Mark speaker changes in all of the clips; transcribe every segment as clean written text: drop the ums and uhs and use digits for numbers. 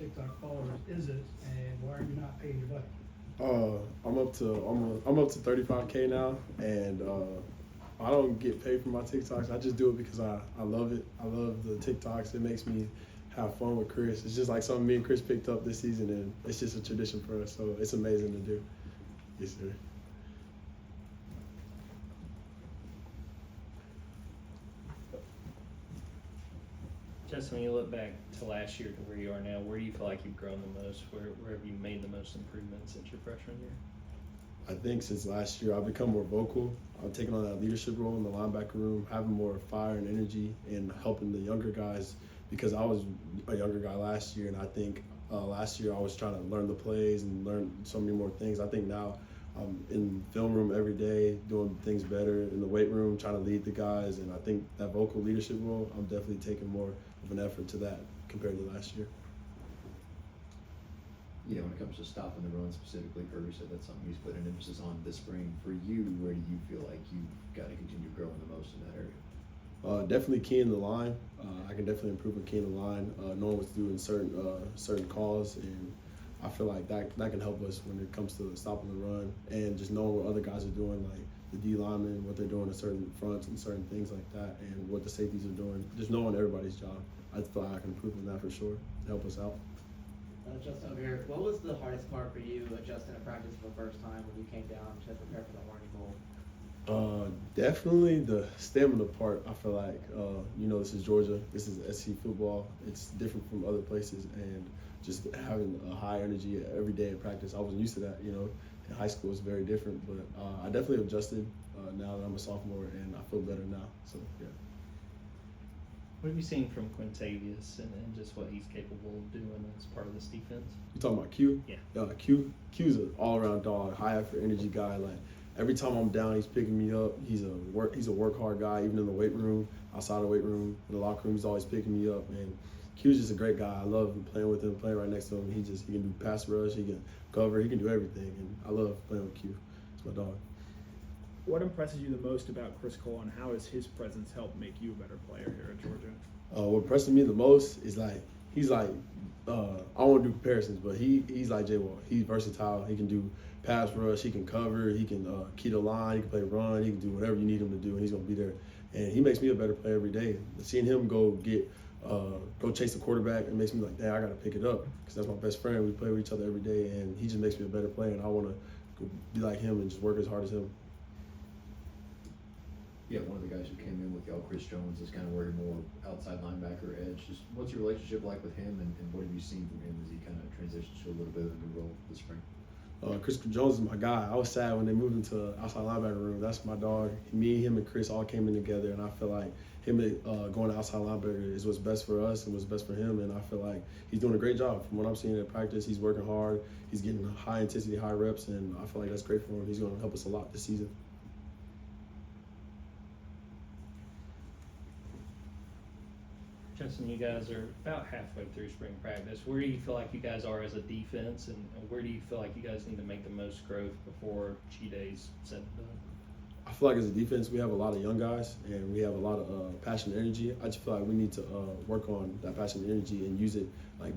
Speaker 1: TikTok followers is it, and why are you not paying your buddy?
Speaker 2: I'm up to 35K now, and I don't get paid for my TikToks. I just do it because I love it. I love the TikToks. It makes me have fun with Chris. It's just like something me and Chris picked up this season, and it's just a tradition for us. So it's amazing to do. Yes, sir.
Speaker 3: Justin, when you look back to last year to where you are now, where do you feel like you've grown the most? Where have you made the most improvements since your freshman year?
Speaker 2: I think since last year, I've become more vocal. I've taken on that leadership role in the linebacker room, having more fire and energy, and helping the younger guys because I was a younger guy last year, and I think last year I was trying to learn the plays and learn so many more things. I think now I'm in the film room every day, doing things better, in the weight room, trying to lead the guys, and I think that vocal leadership role, I'm definitely taking more of an effort to that compared to last year.
Speaker 4: Yeah, when it comes to stopping the run specifically, Kirby said that's something he's put an emphasis on this spring. For you, where do you feel like you've got to continue growing the most in that area?
Speaker 2: Definitely keying the line. I can definitely improve on keying the line, knowing what to do in certain calls, and I feel like that can help us when it comes to stopping the run and just knowing what other guys are doing, like the D linemen, what they're doing at certain fronts and certain things like that, and what the safeties are doing. Just knowing everybody's job. I feel like I can improve on that for sure to help us out.
Speaker 5: Justin, over here, what was the hardest part for you adjusting to practice for the first time when you came down to prepare for the Horny Bowl?
Speaker 2: Definitely the stamina part. I feel like, this is Georgia. This is SC football. It's different from other places, and just having a high energy every day at practice. I wasn't used to that, In high school, it's very different, but I definitely adjusted now that I'm a sophomore, and I feel better now. So, yeah.
Speaker 3: What have you seen from Quintavious and just what he's capable of doing as part of this defense?
Speaker 2: You talking about Q?
Speaker 3: Yeah.
Speaker 2: Q's an all-around dog, high effort, energy guy. Like every time I'm down, he's picking me up. He's a work hard guy, even in the weight room, outside the weight room, in the locker room. He's always picking me up. And Q's just a great guy. I love playing with him, playing right next to him. He can do pass rush, he can cover, he can do everything. And I love playing with Q. It's my dog.
Speaker 6: What impresses you the most about Chris Cole, and how has his presence helped make you a better player here at Georgia?
Speaker 2: What impresses me the most is he's like I don't want to do comparisons, but he's like J Wall. He's versatile. He can do pass rush. He can cover. He can key the line. He can play run. He can do whatever you need him to do, and he's gonna be there. And he makes me a better player every day. Seeing him go chase the quarterback, it makes me like, dang, I gotta pick it up because that's my best friend. We play with each other every day, and he just makes me a better player. And I want to be like him and just work as hard as him.
Speaker 4: Yeah, one of the guys who came in with y'all, Chris Jones, is kind of where you're more outside linebacker edge. Just what's your relationship like with him, and what have you seen from him as he kind of transitions to a little bit of a new role this spring?
Speaker 2: Chris Jones is my guy. I was sad when they moved into outside linebacker room. That's my dog. Me, him, and Chris all came in together, and I feel like him going outside linebacker is what's best for us and what's best for him. And I feel like he's doing a great job. From what I'm seeing at practice, he's working hard. He's getting high intensity, high reps, and I feel like that's great for him. He's going to help us a lot this season.
Speaker 3: Justin, you guys are about halfway through spring practice. Where do you feel like you guys are as a defense, and where do you feel like you guys need to make the most growth before G-Day's said and done?
Speaker 2: I feel like as a defense, we have a lot of young guys, and we have a lot of passion and energy. I just feel like we need to work on that passion and energy and use it,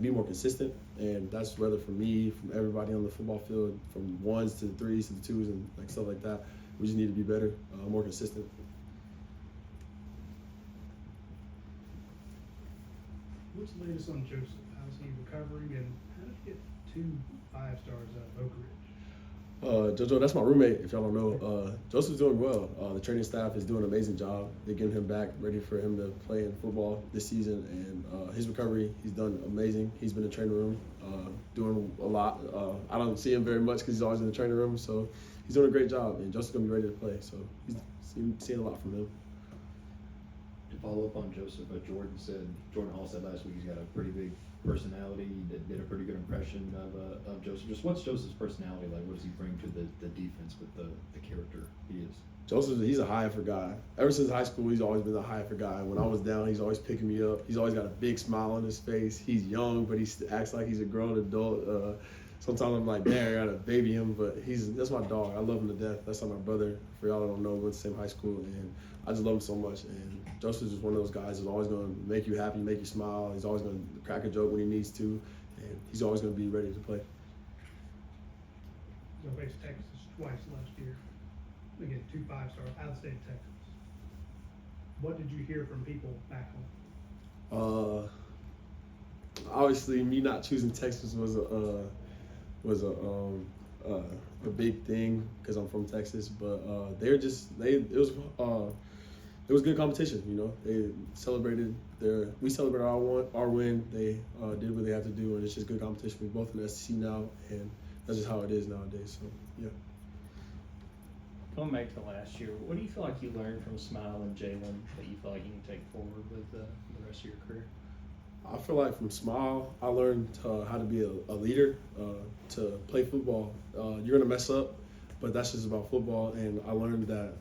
Speaker 2: be more consistent. And that's whether from me, from everybody on the football field, from ones to the threes to the twos and stuff like that. We just need to be better, more consistent.
Speaker 1: What's the latest on Joseph? How's he recovering, and how did he get 2 5-stars out of Oak Ridge?
Speaker 2: Jojo, that's my roommate, if y'all don't know. Joseph's doing well. The training staff is doing an amazing job. They're getting him back, ready for him to play in football this season. And his recovery, he's done amazing. He's been in the training room, doing a lot. I don't see him very much because he's always in the training room. So he's doing a great job, and Joseph's going to be ready to play. So he's seeing a lot from him.
Speaker 4: To follow up on Joseph, Jordan Hall said last week he's got a pretty big personality. He did a pretty good impression of Joseph. Just what's Joseph's personality like? What does he bring to the defense with the character he is?
Speaker 2: Joseph, he's a high effort guy. Ever since high school, he's always been a high effort guy. When I was down, he's always picking me up. He's always got a big smile on his face. He's young, but he acts like he's a grown adult. Sometimes I'm like, dang, I gotta baby him, but that's my dog. I love him to death. That's like my brother. For y'all that don't know, we went to the same high school, and I just love him so much. And Joseph's just one of those guys who's always going to make you happy, make you smile. He's always going to crack a joke when he needs to, and he's always going to be ready to play.
Speaker 1: You faced Texas twice last year. Again, 2 5-stars out of the state of Texas. What did you hear from people back home?
Speaker 2: Obviously, me not choosing Texas was a big thing because I'm from Texas. But it was good competition. You know, we celebrated our win. They did what they had to do, and it's just good competition. We're both in the SEC now, and that's just how it is nowadays. So yeah.
Speaker 3: Going back to last year, what do you feel like you learned from Smile and Jalon that you feel like you can take forward with the rest of your career?
Speaker 2: I feel like from Smile, I learned how to be a leader, to play football. You're gonna mess up, but that's just about football. And I learned that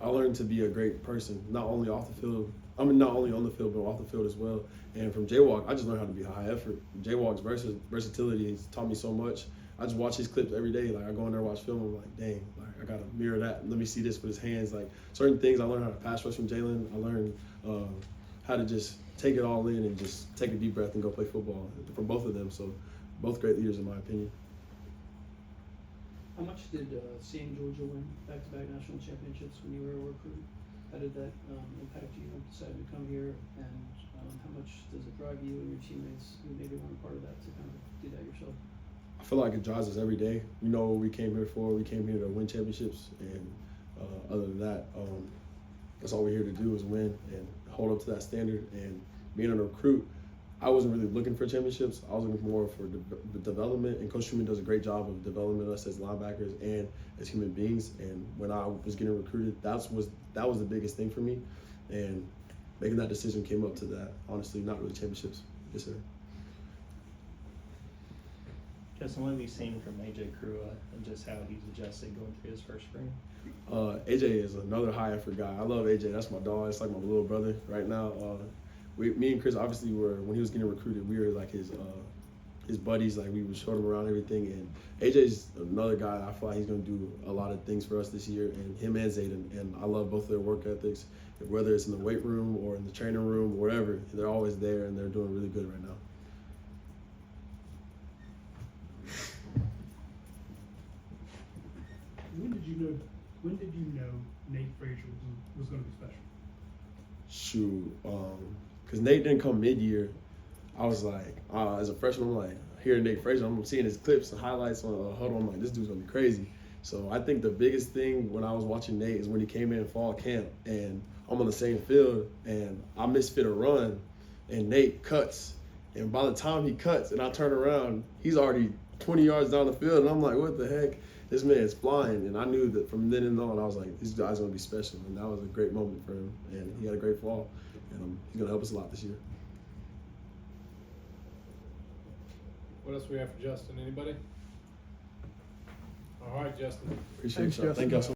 Speaker 2: I learned to be a great person, not only off the field. I mean, not only on the field, but off the field as well. And from J-Walk, I just learned how to be high effort. J-Walk's versatility has taught me so much. I just watch his clips every day. Like I go in there and watch film. I'm like, dang, like I gotta mirror that. Let me see this with his hands. Like certain things, I learned how to pass rush from Jalon. I learned how to just take it all in and just take a deep breath and go play football from both of them. So both great leaders in my opinion.
Speaker 7: How much did seeing Georgia win back-to-back national championships when you were a recruit? How did that impact you deciding to come here? And how much does it drive you and your teammates who maybe weren't part of that to kind of do that yourself?
Speaker 2: I feel like it drives us every day. We know what we came here for. We came here to win championships, and other than that, that's all we're here to do is win and hold up to that standard. And being a recruit, I wasn't really looking for championships. I was looking more for the development, and Coach Truman does a great job of developing us as linebackers and as human beings. And when I was getting recruited, that was the biggest thing for me. And making that decision came up to that. Honestly, not really championships. Yes, sir.
Speaker 3: Justin, what have you seen from AJ Crua and just how he's adjusted going through his first spring?
Speaker 2: AJ is another high effort guy. I love AJ. That's my dog. It's like my little brother right now. Me and Chris obviously when he was getting recruited, we were like his buddies. Like we would show him around everything. And AJ's another guy. I feel like he's gonna do a lot of things for us this year. And him and Zayden. And I love both their work ethics. Whether it's in the weight room or in the training room, or wherever, they're always there and they're doing really good right now.
Speaker 1: When did you know Nate Frazier was going to be special?
Speaker 2: Shoot, because Nate didn't come mid-year. I was like, as a freshman, I'm like, hearing Nate Frazier, I'm seeing his clips and highlights on Huddle. I'm like, this dude's gonna be crazy. So I think the biggest thing when I was watching Nate is when he came in fall camp, and I'm on the same field, and I misfit a run, and Nate cuts, and by the time he cuts, and I turn around, he's already 20 yards down the field, and I'm like, what the heck? This man is flying, and I knew that from then on, I was like, this guy's gonna be special, and that was a great moment for him, and he had a great fall, and he's gonna help us a lot this year.
Speaker 8: What else we have for Justin? Anybody? All right, Justin.
Speaker 2: Appreciate
Speaker 6: Thanks,
Speaker 2: y'all. Thank y'all so